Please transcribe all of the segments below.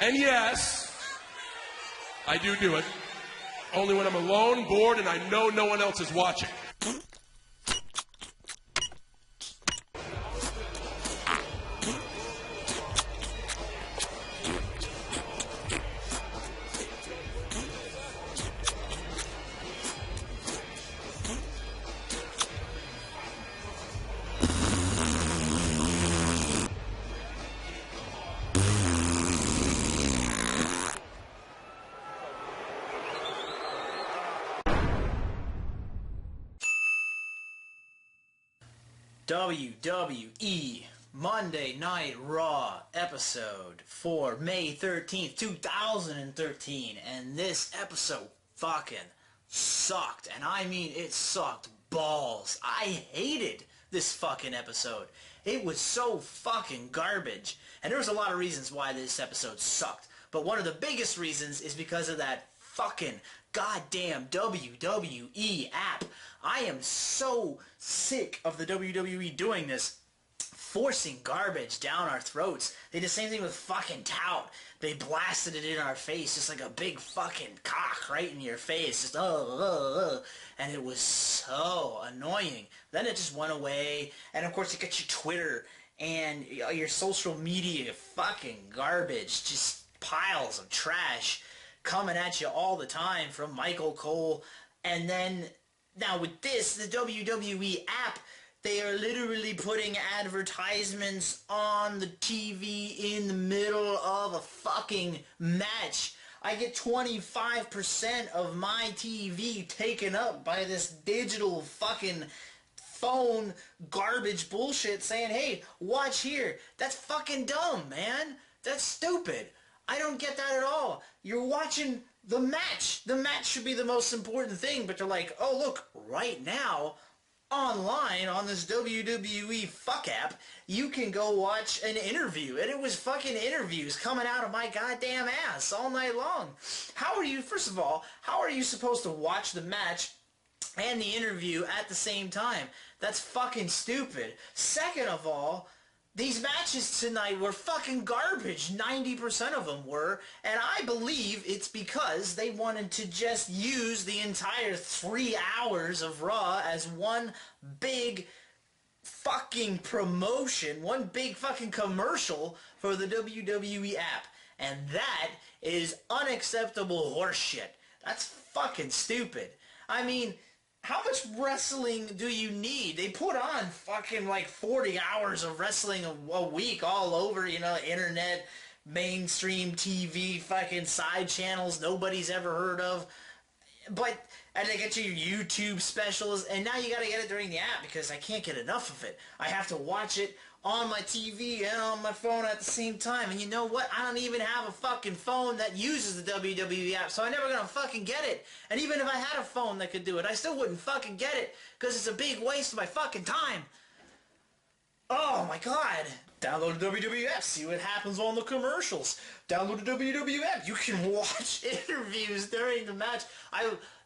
And yes, I do it. Only when I'm alone, bored, and I know no one else is watching. WWE Monday Night Raw episode for May 13th, 2013, and this episode fucking sucked, and I mean it sucked balls. I hated this fucking episode. It was so fucking garbage, and there was a lot of reasons why this episode sucked, but one of the biggest reasons is because of that fucking goddamn WWE app. I am so sick of the WWE doing this, forcing garbage down our throats. They did the same thing with fucking Tout. They blasted it in our face, just like a big fucking cock right in your face, just and it was so annoying. Then it just went away, and of course you got your Twitter and your social media fucking garbage, just piles of trash coming at you all the time from Michael Cole. And then now with this, the WWE app, they are literally putting advertisements on the TV in the middle of a fucking match. I get 25% of my TV taken up by this digital fucking phone garbage bullshit saying, hey, watch here. That's fucking dumb, man. That's stupid. I don't get that at all. You're watching the match. The match should be the most important thing, but they're like, oh, look, right now, online on this WWE fuck app, you can go watch an interview. And it was fucking interviews coming out of my goddamn ass all night long. How are you, first of all, how are you supposed to watch the match and the interview at the same time? That's fucking stupid. Second of all, these matches tonight were fucking garbage. 90% of them were. And I believe it's because they wanted to just use the entire 3 hours of Raw as one big fucking promotion, one big fucking commercial for the WWE app. And that is unacceptable horseshit. That's fucking stupid. I mean, how much wrestling do you need? They put on fucking like 40 hours of wrestling a week all over, you know, internet, mainstream TV, fucking side channels nobody's ever heard of. But, and they get your YouTube specials, and now you gotta get it during the app because I can't get enough of it. I have to watch it on my TV and on my phone at the same time. And you know what? I don't even have a fucking phone that uses the WWE app, so I'm never gonna fucking get it. And even if I had a phone that could do it, I still wouldn't fucking get it because it's a big waste of my fucking time. Oh my god. Download the WWE app, see what happens on the commercials. Download the WWE app, you can watch interviews during the match.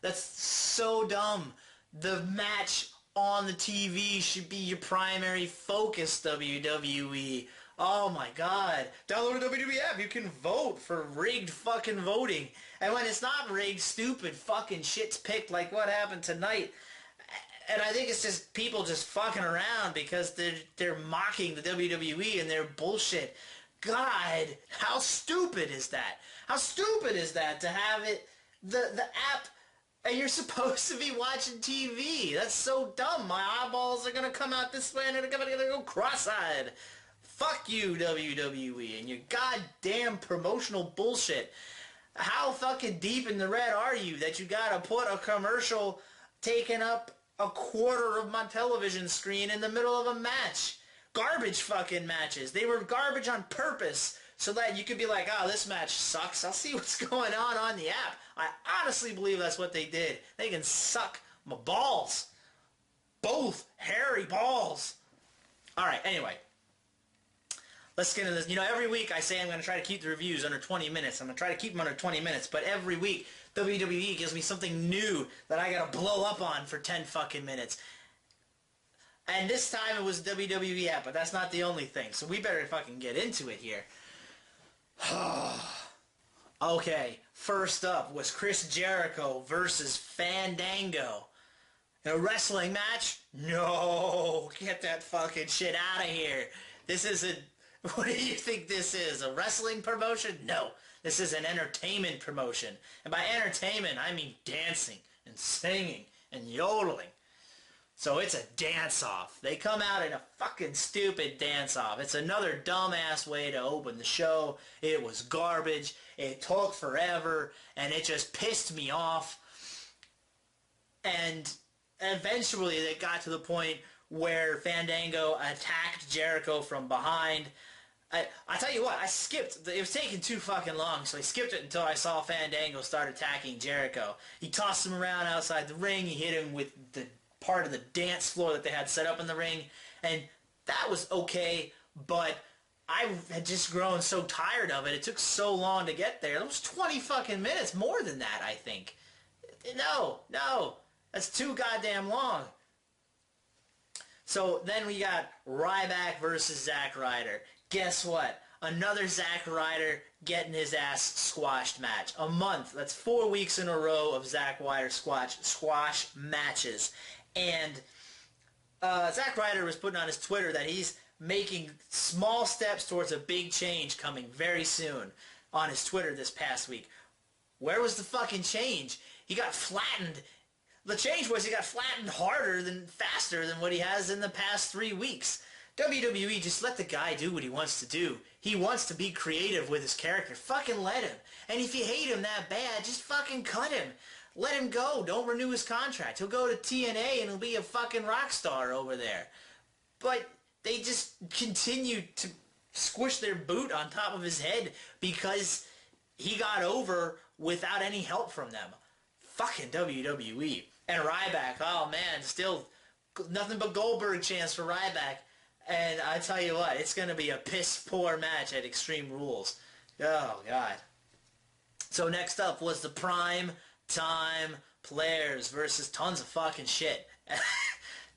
That's so dumb. The match on the TV should be your primary focus, WWE. Oh my god. Download the WWE app, you can vote for rigged fucking voting. And when it's not rigged, stupid fucking shit's picked like what happened tonight. And I think it's just people just fucking around because they're mocking the WWE and their bullshit. God, how stupid is that? How stupid is that to have it, the app, and you're supposed to be watching TV? That's so dumb. My eyeballs are going to come out this way and they're going to go cross-eyed. Fuck you, WWE, and your goddamn promotional bullshit. How fucking deep in the red are you that you got to put a commercial taking up a quarter of my television screen in the middle of a match? Garbage fucking matches. They were garbage on purpose so that you could be like, oh, this match sucks. I'll see what's going on the app. I honestly believe that's what they did. They can suck my balls. Both hairy balls. Alright, anyway. Let's get into this. You know, every week I say I'm going to try to keep the reviews under 20 minutes. I'm going to try to keep them under 20 minutes. But every week, WWE gives me something new that I got to blow up on for 10 fucking minutes. And this time it was WWE app, but that's not the only thing. So we better fucking get into it here. Okay, first up was Chris Jericho versus Fandango. In a wrestling match? No, get that fucking shit out of here. This isn't, what do you think this is, a wrestling promotion? No, this is an entertainment promotion. And by entertainment, I mean dancing and singing and yodeling. So it's a dance-off. They come out in a fucking stupid dance-off. It's another dumbass way to open the show. It was garbage. It took forever. And it just pissed me off. And eventually they got to the point where Fandango attacked Jericho from behind. I tell you what, I skipped. It was taking too fucking long, so I skipped it until I saw Fandango start attacking Jericho. He tossed him around outside the ring. He hit him with the part of the dance floor that they had set up in the ring, and that was okay, but I had just grown so tired of it. It took so long to get there. It was 20 fucking minutes, more than that, I think. No, that's too goddamn long. So then we got Ryback versus Zack Ryder. Guess what? Another Zack Ryder getting his ass squashed match. A month. That's 4 weeks in a row of Zack Ryder squash matches. And Zack Ryder was putting on his Twitter that he's making small steps towards a big change coming very soon on his Twitter this past week. Where was the fucking change? He got flattened. The change was he got flattened faster than what he has in the past 3 weeks. WWE, just let the guy do what he wants to do. He wants to be creative with his character. Fucking let him. And if you hate him that bad, just fucking cut him. Let him go. Don't renew his contract. He'll go to TNA and he'll be a fucking rock star over there. But they just continue to squish their boot on top of his head because he got over without any help from them. Fucking WWE. And Ryback, oh man, still nothing but Goldberg chance for Ryback. And I tell you what, it's going to be a piss-poor match at Extreme Rules. Oh, God. So next up was the Prime Time Players versus tons of fucking shit.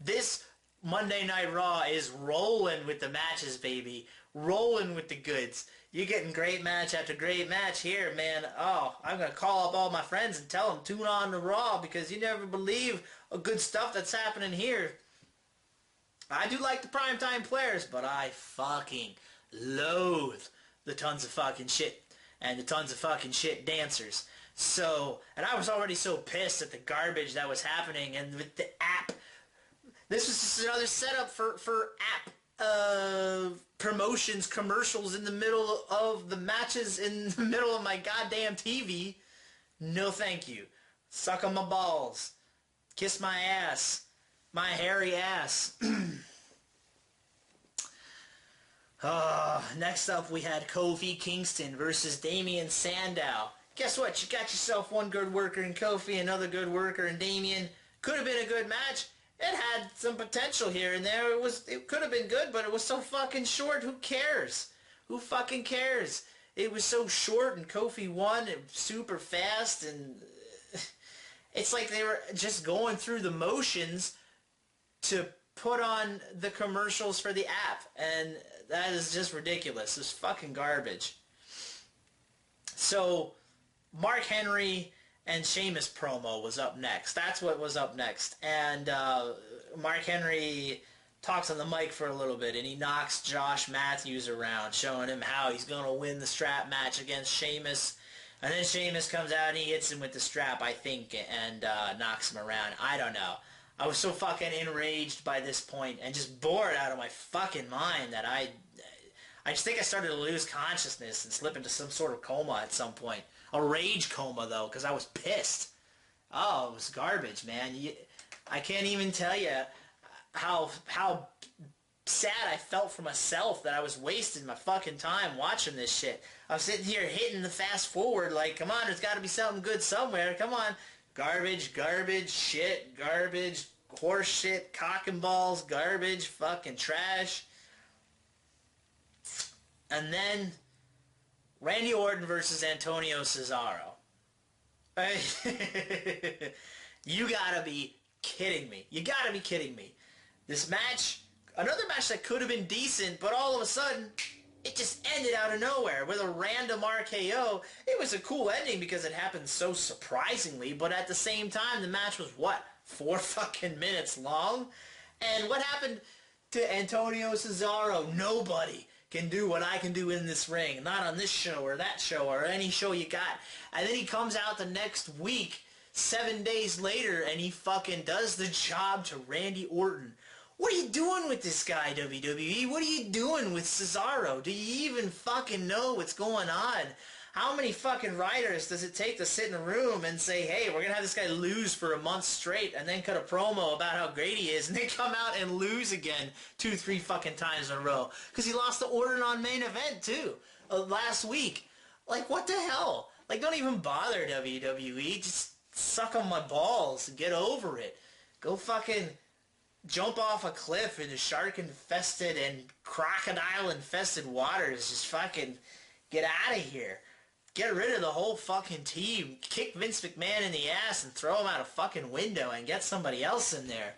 This Monday Night Raw is rolling with the matches, baby. Rolling with the goods. You're getting great match after great match here, man. Oh, I'm going to call up all my friends and tell them, tune on to Raw, because you never believe the good stuff that's happening here. I do like the Primetime Players, but I fucking loathe the tons of fucking shit and the tons of fucking shit dancers. So, and I was already so pissed at the garbage that was happening, and with the app, this was just another setup for app promotions, commercials in the middle of the matches in the middle of my goddamn TV. No thank you. Suck on my balls. Kiss my ass. My hairy ass. Next up we had Kofi Kingston versus Damian Sandow. Guess what? You got yourself one good worker in Kofi, another good worker in Damian. Could have been a good match. It had some potential here and there. It could have been good, but it was so fucking short. Who cares? Who fucking cares? It was so short, and Kofi won. It was super fast, and it's like they were just going through the motions to put on the commercials for the app, and that is just ridiculous. It's fucking garbage. So, Mark Henry and Sheamus promo was up next. That's what was up next. And Mark Henry talks on the mic for a little bit, and he knocks Josh Matthews around, showing him how he's going to win the strap match against Sheamus. And then Sheamus comes out and he hits him with the strap, I think, and knocks him around. I don't know. I was so fucking enraged by this point and just bored out of my fucking mind that I just think I started to lose consciousness and slip into some sort of coma at some point. A rage coma, though, because I was pissed. Oh, it was garbage, man. I can't even tell you how sad I felt for myself that I was wasting my fucking time watching this shit. I was sitting here hitting the fast forward like, come on, there's got to be something good somewhere. Come on. Garbage, garbage, shit, garbage, horse shit, cock and balls, garbage, fucking trash. And then Randy Orton versus Antonio Cesaro. You gotta be kidding me. You gotta be kidding me. This match, another match that could have been decent, but all of a sudden, it just ended out of nowhere with a random RKO. It was a cool ending because it happened so surprisingly, but at the same time, the match was, what, 4 fucking minutes long? And what happened to Antonio Cesaro? Nobody can do what I can do in this ring. Not on this show or that show or any show you got. And then he comes out the next week, 7 days later, and he fucking does the job to Randy Orton. What are you doing with this guy, WWE? What are you doing with Cesaro? Do you even fucking know what's going on? How many fucking writers does it take to sit in a room and say, hey, we're going to have this guy lose for a month straight and then cut a promo about how great he is and then come out and lose again 2-3 fucking times in a row? Because he lost to Orton on main event, too, last week. Like, what the hell? Like, don't even bother, WWE. Just suck on my balls and get over it. Go fucking jump off a cliff into shark-infested and crocodile-infested waters. Just fucking get out of here. Get rid of the whole fucking team. Kick Vince McMahon in the ass and throw him out a fucking window and get somebody else in there.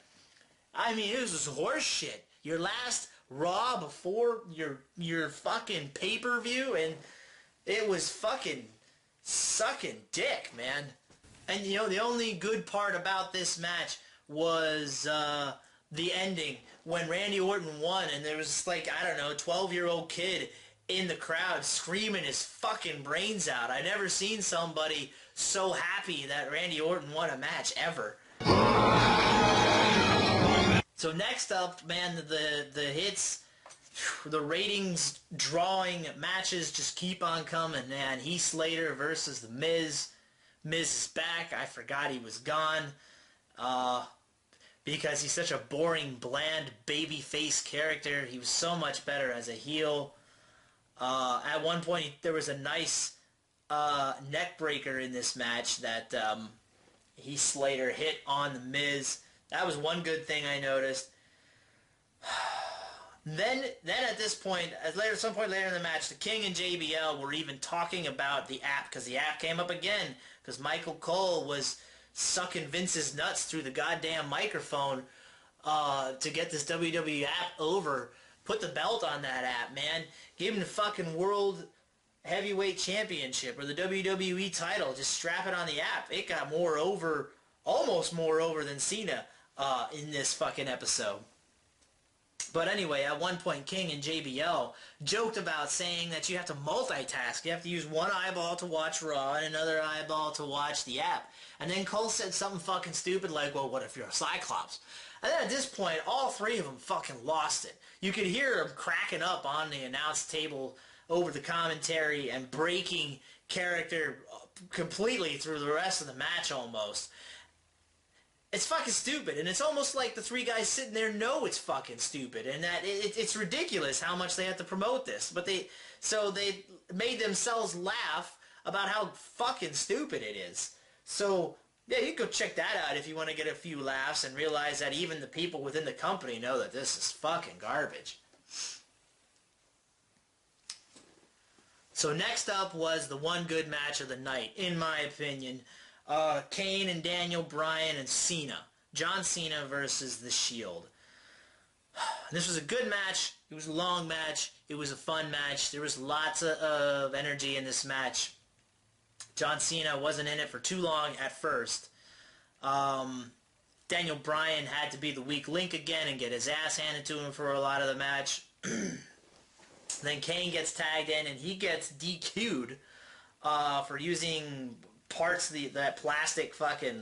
I mean, it was just horse shit. Your last Raw before your fucking pay-per-view, and it was fucking sucking dick, man. And, you know, the only good part about this match was the ending when Randy Orton won, and there was, like, I don't know, 12-year-old kid in the crowd screaming his fucking brains out. I never seen somebody so happy that Randy Orton won a match ever. So next up, man, the hits, the ratings drawing matches just keep on coming, man. Heath Slater versus The Miz. Miz is back. I forgot he was gone. Because he's such a boring, bland, babyface character. He was so much better as a heel. At one point, there was a nice neck breaker in this match that Heath Slater hit on The Miz. That was one good thing I noticed. Then at this point, at some point later in the match, the King and JBL were even talking about the app, because the app came up again, because Michael Cole was sucking Vince's nuts through the goddamn microphone to get this WWE app over. Put the belt on that app, man. Give him the fucking World Heavyweight Championship or the WWE title. Just strap it on the app. It got more over, almost more over than Cena in this fucking episode. But anyway, at one point, King and JBL joked about saying that you have to multitask. You have to use one eyeball to watch Raw and another eyeball to watch the app. And then Cole said something fucking stupid like, well, what if you're a Cyclops? And then at this point, all three of them fucking lost it. You could hear them cracking up on the announce table over the commentary and breaking character completely through the rest of the match almost. It's fucking stupid, and it's almost like the three guys sitting there know it's fucking stupid, and that it's ridiculous how much they have to promote this. But they made themselves laugh about how fucking stupid it is. So yeah, you can go check that out if you want to get a few laughs and realize that even the people within the company know that this is fucking garbage. So next up was the one good match of the night, in my opinion. Kane and Daniel Bryan and Cena. John Cena versus The Shield. This was a good match. It was a long match. It was a fun match. There was lots of energy in this match. John Cena wasn't in it for too long at first. Daniel Bryan had to be the weak link again and get his ass handed to him for a lot of the match. Then Kane gets tagged in and he gets DQ'd for using parts of that plastic fucking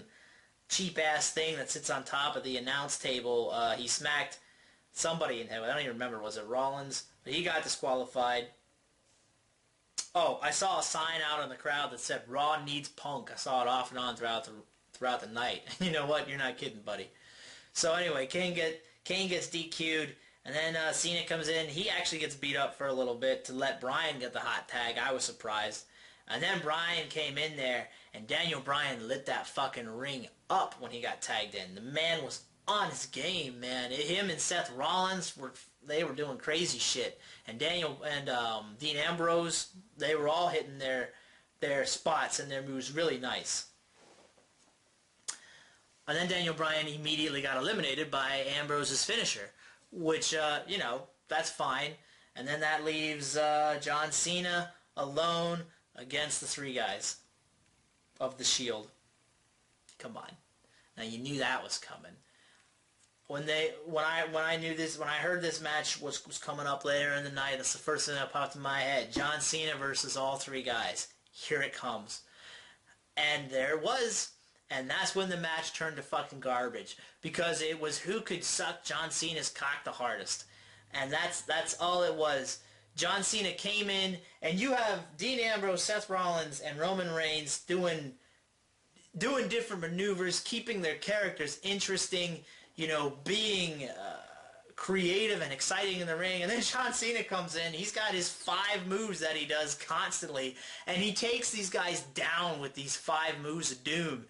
cheap-ass thing that sits on top of the announce table. He smacked somebody in the head. I don't even remember. Was it Rollins? But he got disqualified. Oh, I saw a sign out in the crowd that said, Raw needs Punk. I saw it off and on throughout the night. You know what? You're not kidding, buddy. So anyway, Kane gets DQ'd, and then Cena comes in. He actually gets beat up for a little bit to let Bryan get the hot tag. I was surprised. And then Bryan came in there, and Daniel Bryan lit that fucking ring up when he got tagged in. The man was on his game, man. Him and Seth Rollins were doing crazy shit. And Daniel and Dean Ambrose, they were all hitting their spots and their moves really nice. And then Daniel Bryan immediately got eliminated by Ambrose's finisher, which, you know, that's fine. And then that leaves John Cena alone against the three guys of the Shield. Come on. Now you knew that was coming. When I heard this match was coming up later in the night, that's the first thing that popped in my head. John Cena versus all three guys. Here it comes. And there it was. And that's when the match turned to fucking garbage. Because it was who could suck John Cena's cock the hardest. And that's all it was. John Cena came in, and you have Dean Ambrose, Seth Rollins, and Roman Reigns doing different maneuvers, keeping their characters interesting, being creative and exciting in the ring. And then John Cena comes in. He's got his 5 moves that he does constantly. And he takes these guys down with these 5 moves of doom.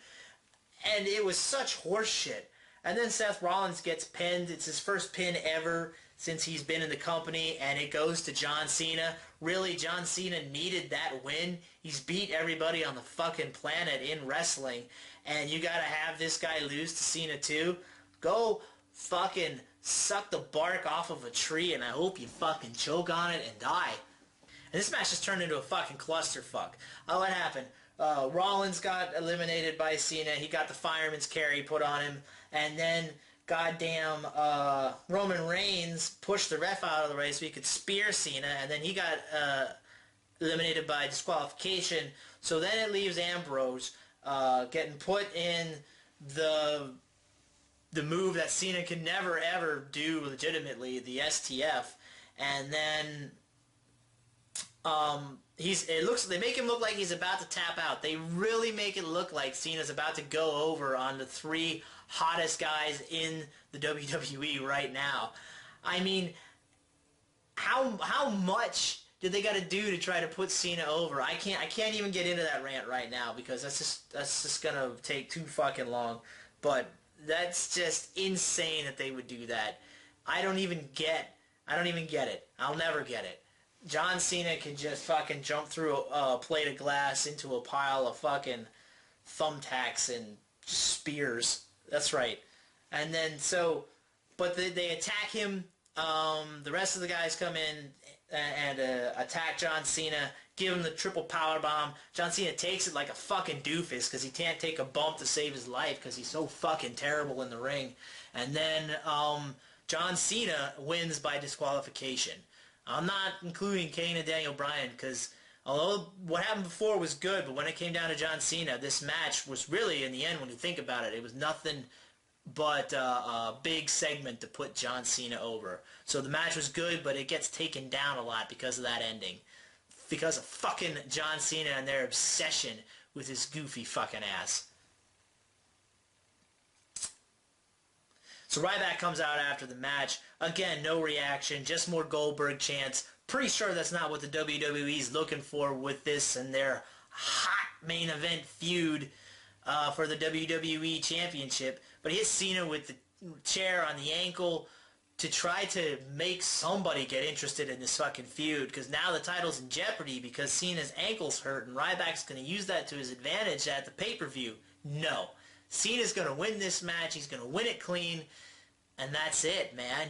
And it was such horseshit. And then Seth Rollins gets pinned. It's his first pin ever since he's been in the company. And it goes to John Cena. Really, John Cena needed that win. He's beat everybody on the fucking planet in wrestling. And you gotta have this guy lose to Cena too? Go fucking suck the bark off of a tree, and I hope you fucking choke on it and die. And this match just turned into a fucking clusterfuck. What happened? Rollins got eliminated by Cena. He got the fireman's carry put on him. And then, goddamn, Roman Reigns pushed the ref out of the way so he could spear Cena. And then he got eliminated by disqualification. So then it leaves Ambrose getting put in the move that Cena could never ever do legitimately, the STF, and then they make him look like he's about to tap out. They really make it look like Cena's about to go over on the 3 hottest guys in the WWE right now. I mean, how much did they got to do to try to put Cena over? I can't even get into that rant right now because that's just gonna take too fucking long. But that's just insane that they would do that. I don't even get it. I'll never get it. John Cena can just fucking jump through a plate of glass into a pile of fucking thumbtacks and spears. That's right. And then but they attack him. The rest of the guys come in and attack John Cena, give him the triple power bomb. John Cena takes it like a fucking doofus because he can't take a bump to save his life because he's so fucking terrible in the ring. And then John Cena wins by disqualification. I'm not including Kane and Daniel Bryan because although what happened before was good, but when it came down to John Cena, this match was really, in the end, when you think about it, it was nothing but a big segment to put John Cena over. So the match was good, but it gets taken down a lot because of that ending. Because of fucking John Cena and their obsession with his goofy fucking ass. So Ryback comes out after the match. Again, no reaction, just more Goldberg chants. Pretty sure that's not what the WWE's looking for with this and their hot main event feud for the WWE Championship. But he hits Cena with the chair on the ankle to try to make somebody get interested in this fucking feud, because now the title's in jeopardy because Cena's ankle's hurt and Ryback's going to use that to his advantage at the pay-per-view. No. Cena's going to win this match. He's going to win it clean. And that's it, man.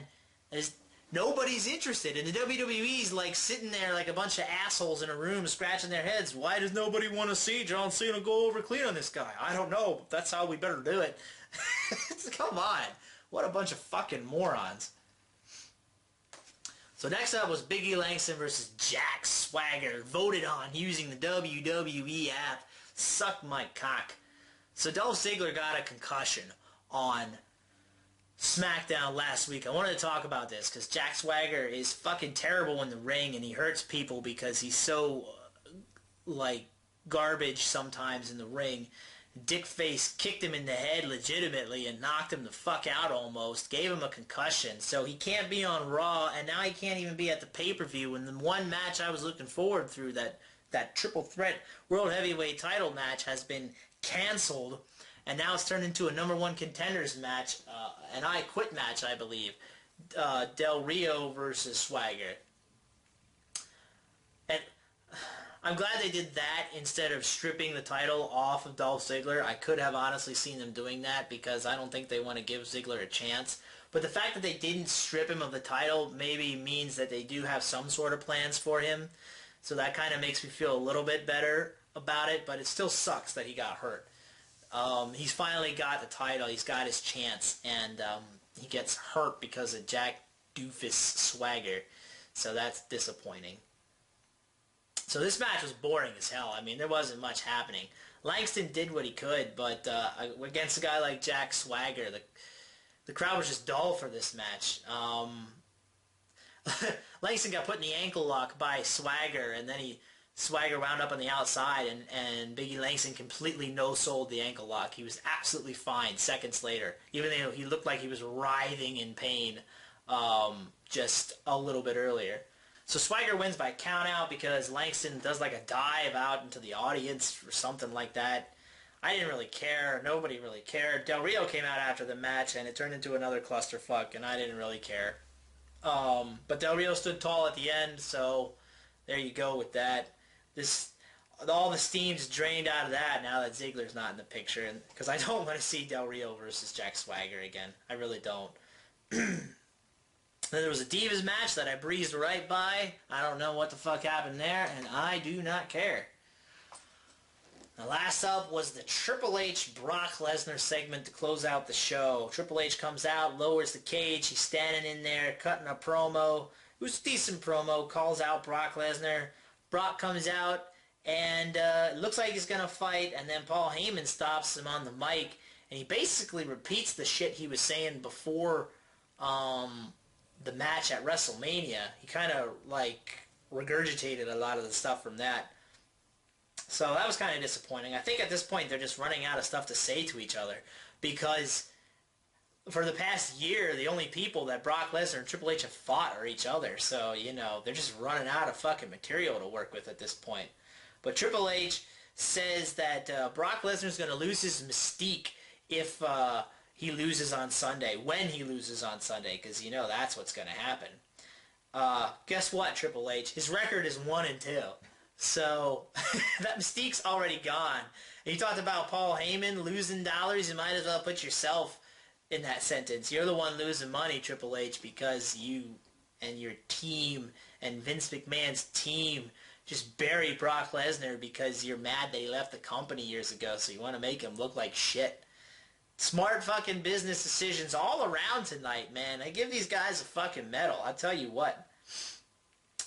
Nobody's interested. And the WWE's like sitting there like a bunch of assholes in a room scratching their heads. Why does nobody want to see John Cena go over clean on this guy? I don't know. But that's how we better do it. Come on. What a bunch of fucking morons. So next up was Big E Langston versus Jack Swagger, voted on using the WWE app. Suck my cock. So Dolph Ziggler got a concussion on SmackDown last week. I wanted to talk about this because Jack Swagger is fucking terrible in the ring and he hurts people because he's so, garbage sometimes in the ring. Dickface kicked him in the head legitimately and knocked him the fuck out almost, gave him a concussion, so he can't be on Raw, and now he can't even be at the pay-per-view, and the one match I was looking forward through, that triple threat World Heavyweight title match has been canceled, and now it's turned into a number 1 contenders match, an I Quit match, I believe, Del Rio versus Swagger. And I'm glad they did that instead of stripping the title off of Dolph Ziggler. I could have honestly seen them doing that because I don't think they want to give Ziggler a chance. But the fact that they didn't strip him of the title maybe means that they do have some sort of plans for him. So that kind of makes me feel a little bit better about it, but it still sucks that he got hurt. He's finally got the title. He's got his chance, and he gets hurt because of Jack Doofus Swagger. So that's disappointing. So this match was boring as hell. I mean, there wasn't much happening. Langston did what he could, but against a guy like Jack Swagger, the crowd was just dull for this match. Langston got put in the ankle lock by Swagger, and then Swagger wound up on the outside, and Biggie Langston completely no-sold the ankle lock. He was absolutely fine seconds later, even though he looked like he was writhing in pain just a little bit earlier. So Swagger wins by countout because Langston does like a dive out into the audience or something like that. I didn't really care. Nobody really cared. Del Rio came out after the match, and it turned into another clusterfuck, and I didn't really care. But Del Rio stood tall at the end, so there you go with that. All the steam's drained out of that now that Ziggler's not in the picture, because I don't want to see Del Rio versus Jack Swagger again. I really don't. Then there was a Divas match that I breezed right by. I don't know what the fuck happened there, and I do not care. The last up was the Triple H Brock Lesnar segment to close out the show. Triple H comes out, lowers the cage. He's standing in there cutting a promo. It was a decent promo. Calls out Brock Lesnar. Brock comes out, and it looks like he's going to fight, and then Paul Heyman stops him on the mic, and he basically repeats the shit he was saying before the match at WrestleMania. He kind of, like, regurgitated a lot of the stuff from that. So that was kind of disappointing. I think at this point they're just running out of stuff to say to each other, because for the past year, the only people that Brock Lesnar and Triple H have fought are each other. So, you know, they're just running out of fucking material to work with at this point. But Triple H says that Brock Lesnar's going to lose his mystique if he loses on Sunday, when he loses on Sunday, because, you know, that's what's going to happen. Guess what, Triple H? His record is 1-2. So, that mystique's already gone. And you talked about Paul Heyman losing dollars. You might as well put yourself in that sentence. You're the one losing money, Triple H, because you and your team and Vince McMahon's team just bury Brock Lesnar because you're mad that he left the company years ago, so you want to make him look like shit. Smart fucking business decisions all around tonight, man. I give these guys a fucking medal. I'll tell you what.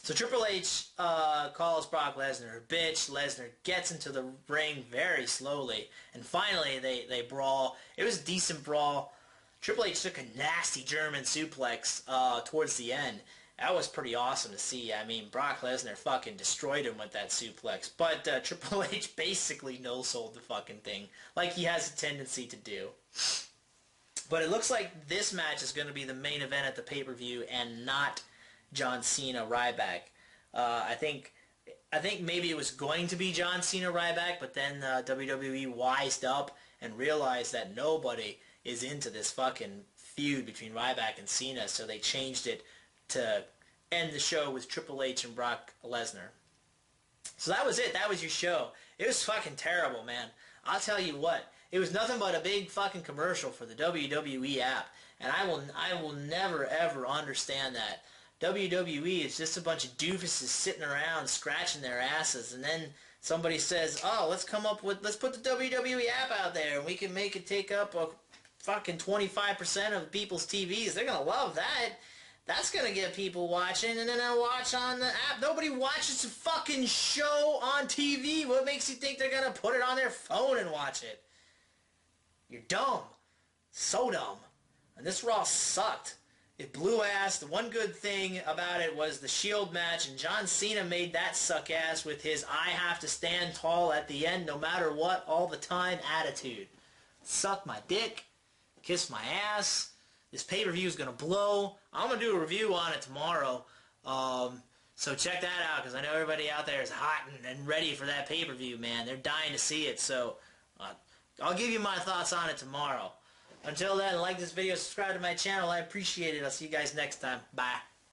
So Triple H calls Brock Lesnar a bitch. Lesnar gets into the ring very slowly. And finally, they brawl. It was a decent brawl. Triple H took a nasty German suplex towards the end. That was pretty awesome to see. I mean, Brock Lesnar fucking destroyed him with that suplex. But Triple H basically no-sold the fucking thing, like he has a tendency to do. But it looks like this match is going to be the main event at the pay-per-view and not John Cena Ryback. I think maybe it was going to be John Cena Ryback, but then WWE wised up and realized that nobody is into this fucking feud between Ryback and Cena, so they changed it to end the show with Triple H and Brock Lesnar. So that was it. That was your show. It was fucking terrible, man. I'll tell you what. It was nothing but a big fucking commercial for the WWE app, and I will never ever understand that. WWE is just a bunch of doofuses sitting around scratching their asses, and then somebody says, oh, let's put the WWE app out there, and we can make it take up a fucking 25% of people's TVs. They're going to love that. That's going to get people watching, and then they'll watch on the app. Nobody watches a fucking show on TV. What makes you think they're going to put it on their phone and watch it? You're dumb. So dumb. And this Raw sucked. It blew ass. The one good thing about it was the Shield match, and John Cena made that suck ass with his I have to stand tall at the end no matter what all the time attitude. Suck my dick. Kiss my ass. This pay-per-view is going to blow. I'm going to do a review on it tomorrow. So check that out, because I know everybody out there is hot and ready for that pay-per-view, man. They're dying to see it, so I'll give you my thoughts on it tomorrow. Until then, like this video, subscribe to my channel. I appreciate it. I'll see you guys next time. Bye.